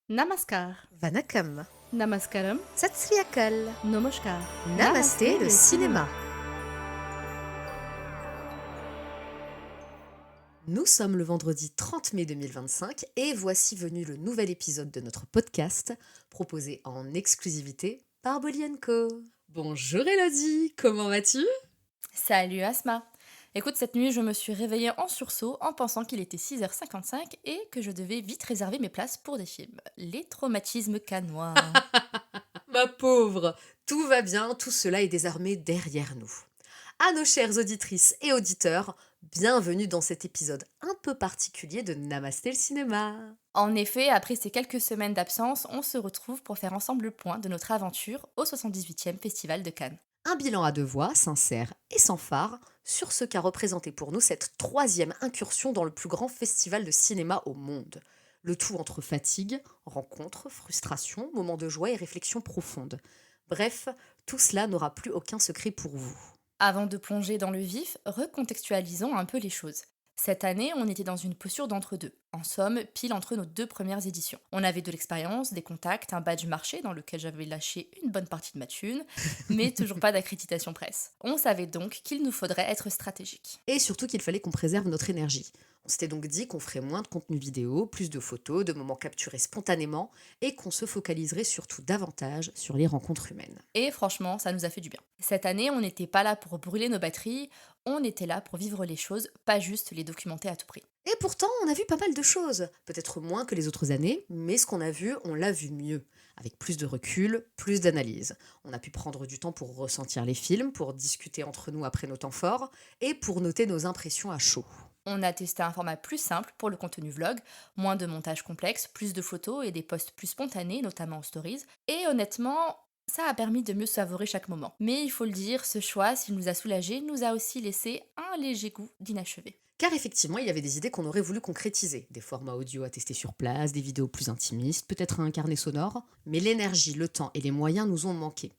Namaskar, Vanakkam, Namaskaram, Sat Sri Akal, Namaskar. Namasté le cinéma. Nous sommes le vendredi 30 mai 2025 et voici venu le nouvel épisode de notre podcast proposé en exclusivité par Bolly & Co. Bonjour Elodie, comment vas-tu? Salut Asma. Écoute, cette nuit, je me suis réveillée en sursaut en pensant qu'il était 6h55 et que je devais vite réserver mes places pour des films. Les traumatismes canois. Ma pauvre, tout va bien, tout cela est désormais derrière nous. À nos chères auditrices et auditeurs, bienvenue dans cet épisode un peu particulier de Namasté le cinéma. En effet, après ces quelques semaines d'absence, on se retrouve pour faire ensemble le point de notre aventure au 78e Festival de Cannes. Un bilan à deux voix, sincère et sans phare, sur ce qu'a représenté pour nous cette troisième incursion dans le plus grand festival de cinéma au monde. Le tout entre fatigue, rencontres, frustration, moments de joie et réflexion profonde. Bref, tout cela n'aura plus aucun secret pour vous. Avant de plonger dans le vif, recontextualisons un peu les choses. Cette année, on était dans une posture d'entre-deux. En somme, pile entre nos deux premières éditions. On avait de l'expérience, des contacts, un badge marché dans lequel j'avais lâché une bonne partie de ma thune, mais toujours pas d'accréditation presse. On savait donc qu'il nous faudrait être stratégique. Et surtout qu'il fallait qu'on préserve notre énergie. On s'était donc dit qu'on ferait moins de contenu vidéo, plus de photos, de moments capturés spontanément, et qu'on se focaliserait surtout davantage sur les rencontres humaines. Et franchement, ça nous a fait du bien. Cette année, on n'était pas là pour brûler nos batteries, on était là pour vivre les choses, pas juste les documenter à tout prix. Et pourtant, on a vu pas mal de choses. Peut-être moins que les autres années, mais ce qu'on a vu, on l'a vu mieux. Avec plus de recul, plus d'analyse. On a pu prendre du temps pour ressentir les films, pour discuter entre nous après nos temps forts, et pour noter nos impressions à chaud. On a testé un format plus simple pour le contenu vlog, moins de montage complexe, plus de photos et des posts plus spontanés, notamment en stories. Et honnêtement, ça a permis de mieux savourer chaque moment. Mais il faut le dire, ce choix, s'il nous a soulagés, nous a aussi laissé un léger goût d'inachevé. Car effectivement, il y avait des idées qu'on aurait voulu concrétiser. Des formats audio à tester sur place, des vidéos plus intimistes, peut-être un carnet sonore. Mais l'énergie, le temps et les moyens nous ont manqué.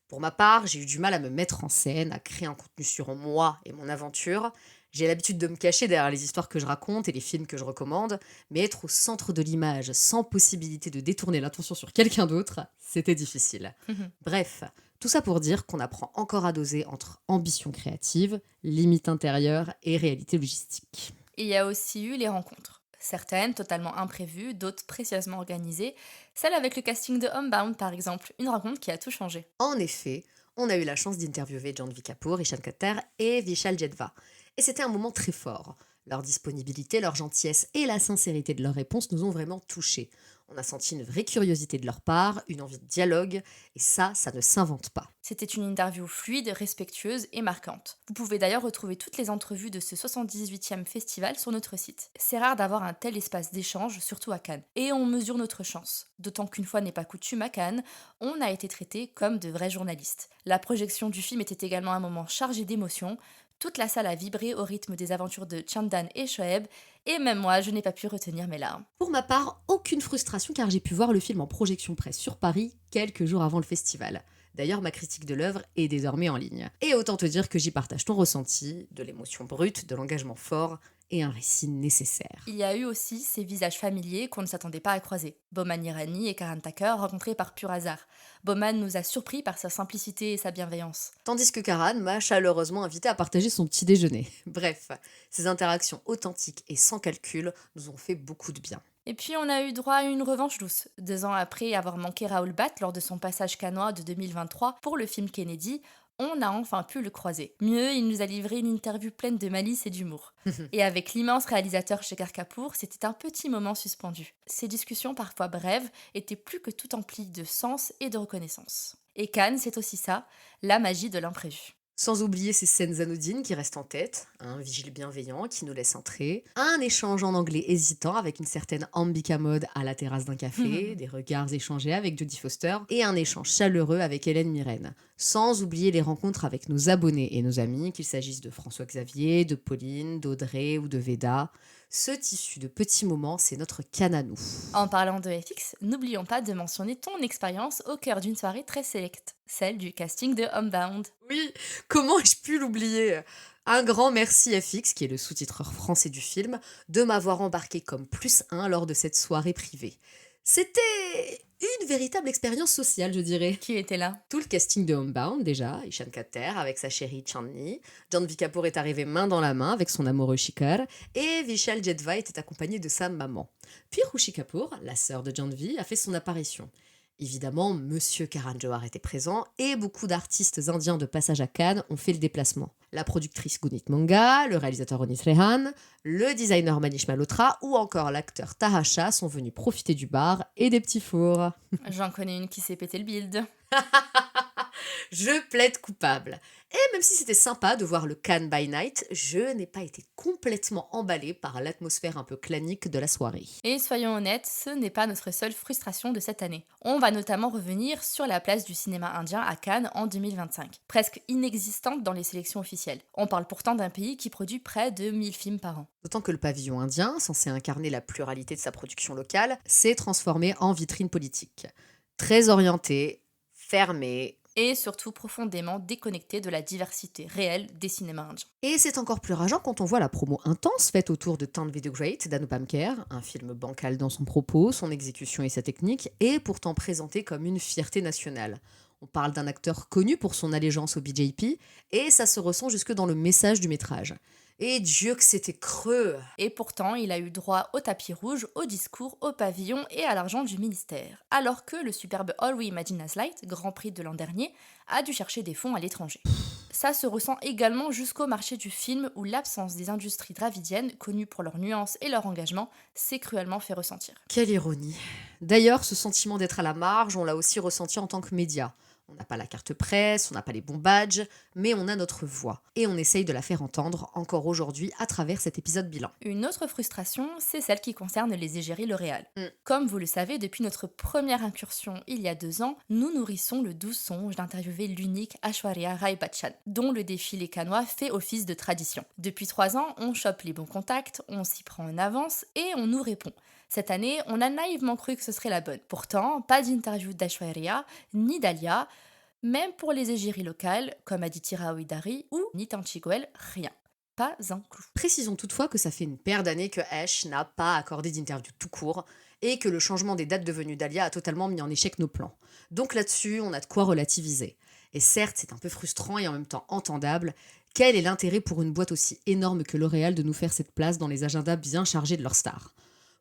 Pour ma part, j'ai eu du mal à me mettre en scène, à créer un contenu sur moi et mon aventure. J'ai l'habitude de me cacher derrière les histoires que je raconte et les films que je recommande, mais être au centre de l'image, sans possibilité de détourner l'attention sur quelqu'un d'autre, c'était difficile. Bref, tout ça pour dire qu'on apprend encore à doser entre ambition créative, limite intérieure et réalité logistique. Il y a aussi eu les rencontres. Certaines totalement imprévues, d'autres précieusement organisées. Celle avec le casting de Homebound, par exemple, une rencontre qui a tout changé. En effet, on a eu la chance d'interviewer Janvi Kapoor, Ishan Khattar et Vishal Jedva. Et c'était un moment très fort. Leur disponibilité, leur gentillesse et la sincérité de leurs réponses nous ont vraiment touchés. On a senti une vraie curiosité de leur part, une envie de dialogue, et ça ne s'invente pas. C'était une interview fluide, respectueuse et marquante. Vous pouvez d'ailleurs retrouver toutes les entrevues de ce 78e festival sur notre site. C'est rare d'avoir un tel espace d'échange, surtout à Cannes. Et on mesure notre chance. D'autant qu'une fois n'est pas coutume à Cannes, on a été traités comme de vrais journalistes. La projection du film était également un moment chargé d'émotions. Toute la salle a vibré au rythme des aventures de Chandan et Shoaib, et même moi, je n'ai pas pu retenir mes larmes. Pour ma part, aucune frustration car j'ai pu voir le film en projection presse sur Paris quelques jours avant le festival. D'ailleurs, ma critique de l'œuvre est désormais en ligne. Et autant te dire que j'y partage ton ressenti, de l'émotion brute, de l'engagement fort et un récit nécessaire. Il y a eu aussi ces visages familiers qu'on ne s'attendait pas à croiser. Boman Irani et Karan Tucker rencontrés par pur hasard. Boman nous a surpris par sa simplicité et sa bienveillance. Tandis que Karan m'a chaleureusement invité à partager son petit déjeuner. Bref, ces interactions authentiques et sans calcul nous ont fait beaucoup de bien. Et puis on a eu droit à une revanche douce. 2 ans après avoir manqué Raoul Bat lors de son passage canois de 2023 pour le film Kennedy, on a enfin pu le croiser. Mieux, il nous a livré une interview pleine de malice et d'humour. Et avec l'immense réalisateur Shekhar Kapoor, c'était un petit moment suspendu. Ces discussions parfois brèves étaient plus que tout emplies de sens et de reconnaissance. Et Cannes, c'est aussi ça, la magie de l'imprévu. Sans oublier ces scènes anodines qui restent en tête, un vigile bienveillant qui nous laisse entrer, un échange en anglais hésitant avec une certaine Ambika mode à la terrasse d'un café, des regards échangés avec Jodie Foster et un échange chaleureux avec Hélène Mirren. Sans oublier les rencontres avec nos abonnés et nos amis, qu'il s'agisse de François-Xavier, de Pauline, d'Audrey ou de Veda. Ce tissu de petits moments, c'est notre canne à nous. En parlant de FX, n'oublions pas de mentionner ton expérience au cœur d'une soirée très sélecte, celle du casting de Homebound. Oui, comment ai-je pu l'oublier? Un grand merci FX, qui est le sous-titreur français du film, de m'avoir embarqué comme +1 lors de cette soirée privée. C'était une véritable expérience sociale, je dirais. Qui était là? Tout le casting de Homebound déjà, Ishan Katter avec sa chérie Chandni, Janvi Kapoor est arrivé main dans la main avec son amoureux Shikhar, et Vishal Jedva était accompagné de sa maman. Puis Rushi Kapoor, la sœur de Janvi, a fait son apparition. Évidemment, Monsieur Karan Johar était présent et beaucoup d'artistes indiens de passage à Cannes ont fait le déplacement. La productrice Gunit Monga, le réalisateur Onis Rehan, le designer Manish Malhotra ou encore l'acteur Taha Shah sont venus profiter du bar et des petits fours. J'en connais une qui s'est pété le build. Je plaide coupable. Et même si c'était sympa de voir le Cannes by Night, je n'ai pas été complètement emballée par l'atmosphère un peu clanique de la soirée. Et soyons honnêtes, ce n'est pas notre seule frustration de cette année. On va notamment revenir sur la place du cinéma indien à Cannes en 2025, presque inexistante dans les sélections officielles. On parle pourtant d'un pays qui produit près de 1000 films par an. D'autant que le pavillon indien, censé incarner la pluralité de sa production locale, s'est transformé en vitrine politique. Très orienté, fermé, Et surtout profondément déconnecté de la diversité réelle des cinémas indiens. et c'est encore plus rageant quand on voit la promo intense faite autour de Tanvi the Great d'Anupam Kher, un film bancal dans son propos, son exécution et sa technique, et pourtant présenté comme une fierté nationale. On parle d'un acteur connu pour son allégeance au BJP, et ça se ressent jusque dans le message du métrage. Et Dieu que c'était creux! Et pourtant, il a eu droit au tapis rouge, au discours, au pavillon et à l'argent du ministère. Alors que le superbe All We Imagine As Light, Grand Prix de l'an dernier, a dû chercher des fonds à l'étranger. Ça se ressent également jusqu'au marché du film où l'absence des industries dravidiennes, connues pour leurs nuances et leur engagement, s'est cruellement fait ressentir. Quelle ironie. D'ailleurs, ce sentiment d'être à la marge, on l'a aussi ressenti en tant que média. On n'a pas la carte presse, on n'a pas les bons badges, mais on a notre voix. Et on essaye de la faire entendre encore aujourd'hui à travers cet épisode bilan. Une autre frustration, c'est celle qui concerne les égéries L'Oréal. Mm. Comme vous le savez, depuis notre première incursion il y a 2 ans, nous nourrissons le doux songe d'interviewer l'unique Aishwarya Rai Bachchan, dont le défilé cannois fait office de tradition. Depuis 3 ans, on chope les bons contacts, on s'y prend en avance et on nous répond. Cette année, on a naïvement cru que ce serait la bonne. Pourtant, pas d'interview d'Aishwarya, ni d'Alia, même pour les égéries locales, comme Aditi Rao Hidari ou Nitanchi Goel, rien. Pas un clou. Précisons toutefois que ça fait une paire d'années que Ash n'a pas accordé d'interview tout court et que le changement des dates de venue d'Alia a totalement mis en échec nos plans. Donc là-dessus, on a de quoi relativiser. Et certes, c'est un peu frustrant et en même temps entendable. Quel est l'intérêt pour une boîte aussi énorme que L'Oréal de nous faire cette place dans les agendas bien chargés de leurs stars?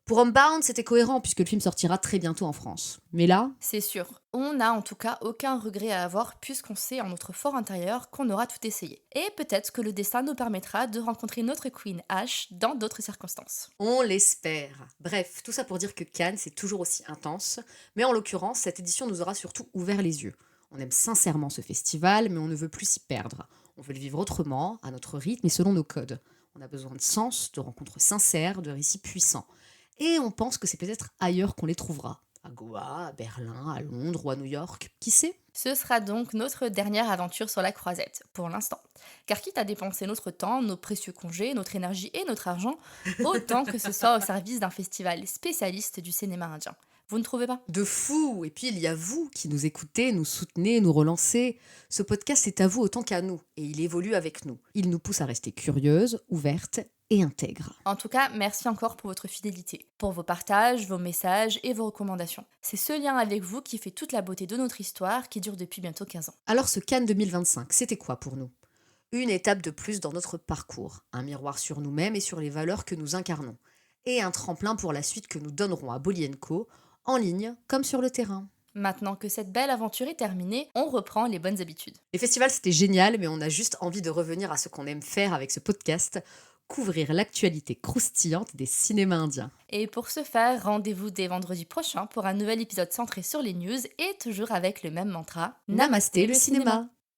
Pour Homebound, c'était cohérent puisque le film sortira très bientôt en France. Mais là, C'est sûr, on n'a en tout cas aucun regret à avoir puisqu'on sait en notre fort intérieur qu'on aura tout essayé. Et peut-être que le destin nous permettra de rencontrer notre Queen Ash dans d'autres circonstances. on l'espère. Bref, tout ça pour dire que Cannes, c'est toujours aussi intense, mais en l'occurrence, cette édition nous aura surtout ouvert les yeux. On aime sincèrement ce festival, mais on ne veut plus s'y perdre. On veut le vivre autrement, à notre rythme et selon nos codes. On a besoin de sens, de rencontres sincères, de récits puissants. Et on pense que c'est peut-être ailleurs qu'on les trouvera. À Goa, à Berlin, à Londres ou à New York, qui sait? Ce sera donc notre dernière aventure sur la croisette, pour l'instant. Car quitte à dépenser notre temps, nos précieux congés, notre énergie et notre argent, autant que ce soit au service d'un festival spécialiste du cinéma indien. Vous ne trouvez pas? De fou! Et puis il y a vous qui nous écoutez, nous soutenez, nous relancez. Ce podcast est à vous autant qu'à nous, et il évolue avec nous. Il nous pousse à rester curieuses, ouvertes et intègres. En tout cas, merci encore pour votre fidélité, pour vos partages, vos messages et vos recommandations. C'est ce lien avec vous qui fait toute la beauté de notre histoire qui dure depuis bientôt 15 ans. Alors ce Cannes 2025, c'était quoi pour nous? Une étape de plus dans notre parcours, un miroir sur nous-mêmes et sur les valeurs que nous incarnons, et un tremplin pour la suite que nous donnerons à Bolly & Co, en ligne comme sur le terrain. Maintenant que cette belle aventure est terminée, on reprend les bonnes habitudes. Les festivals, c'était génial, mais on a juste envie de revenir à ce qu'on aime faire avec ce podcast, couvrir l'actualité croustillante des cinémas indiens. Et pour ce faire, rendez-vous dès vendredi prochain pour un nouvel épisode centré sur les news et toujours avec le même mantra. Namasté le cinéma.